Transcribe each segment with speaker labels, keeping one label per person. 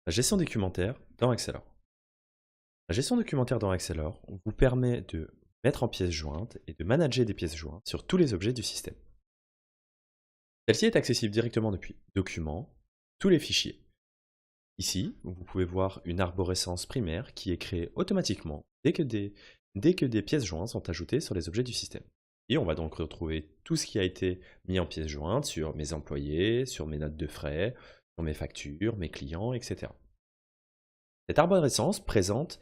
Speaker 1: La gestion documentaire dans Excelor. La gestion documentaire dans Excelor vous permet de mettre en pièces jointes et de manager des pièces jointes sur tous les objets du système. Celle-ci est accessible directement depuis Documents, tous les fichiers. Ici, vous pouvez voir une arborescence primaire qui est créée automatiquement dès que des pièces jointes sont ajoutées sur les objets du système. Et on va donc retrouver tout ce qui a été mis en pièces jointes sur mes employés, sur mes notes de frais, sur mes factures, mes clients, etc. Cette arborescence présente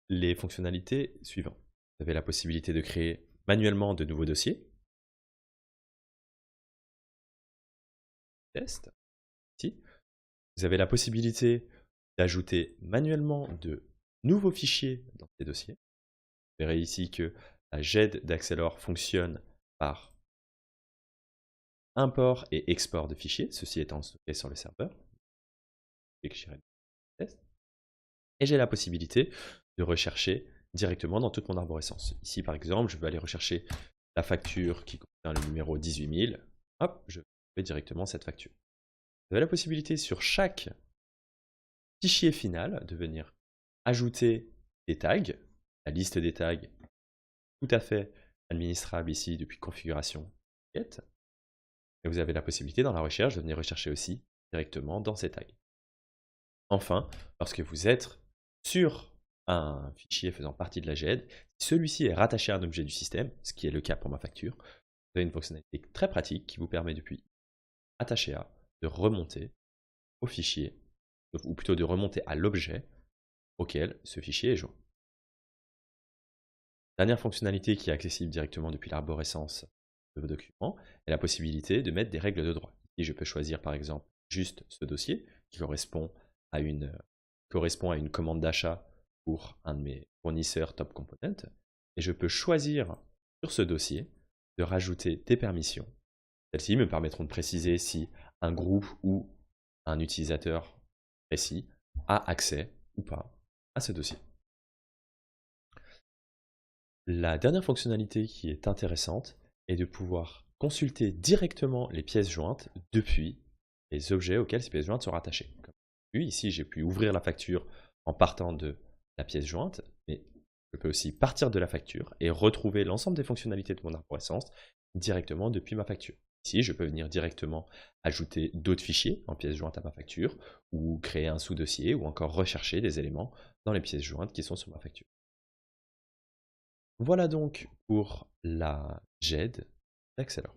Speaker 1: les fonctionnalités suivantes. Vous avez la possibilité de créer manuellement de nouveaux dossiers. Test. Ici. Vous avez la possibilité d'ajouter manuellement de nouveaux fichiers dans ces dossiers. Vous verrez ici que la GED d'Axelor fonctionne par import et export de fichiers, ceci étant stocké sur le serveur. Et j'ai la possibilité de rechercher directement dans toute mon arborescence. Ici, par exemple, je vais aller rechercher la facture qui contient le numéro 18 000. Hop, je fais directement cette facture. Vous avez la possibilité sur chaque fichier final de venir ajouter des tags. La liste des tags, tout à fait administrable ici depuis configuration. Et vous avez la possibilité dans la recherche de venir rechercher aussi directement dans ces tags. Enfin, lorsque vous êtes sur un fichier faisant partie de la GED, si celui-ci est rattaché à un objet du système, ce qui est le cas pour ma facture, vous avez une fonctionnalité très pratique qui vous permet depuis attaché à de remonter au fichier, ou plutôt de remonter à l'objet auquel ce fichier est joint. Dernière fonctionnalité qui est accessible directement depuis l'arborescence de vos documents est la possibilité de mettre des règles de droit. Ici, je peux choisir par exemple juste ce dossier qui correspond à une commande d'achat pour un de mes fournisseurs Top Component, et je peux choisir sur ce dossier de rajouter des permissions. Celles-ci me permettront de préciser si un groupe ou un utilisateur précis a accès ou pas à ce dossier. La dernière fonctionnalité qui est intéressante est de pouvoir consulter directement les pièces jointes depuis les objets auxquels ces pièces jointes sont rattachées. Comme ici, j'ai pu ouvrir la facture en partant de la pièce jointe, mais je peux aussi partir de la facture et retrouver l'ensemble des fonctionnalités de mon arborescence directement depuis ma facture. Ici, je peux venir directement ajouter d'autres fichiers en pièces jointes à ma facture, ou créer un sous-dossier, ou encore rechercher des éléments dans les pièces jointes qui sont sur ma facture. Voilà donc pour la GED d'Excelor.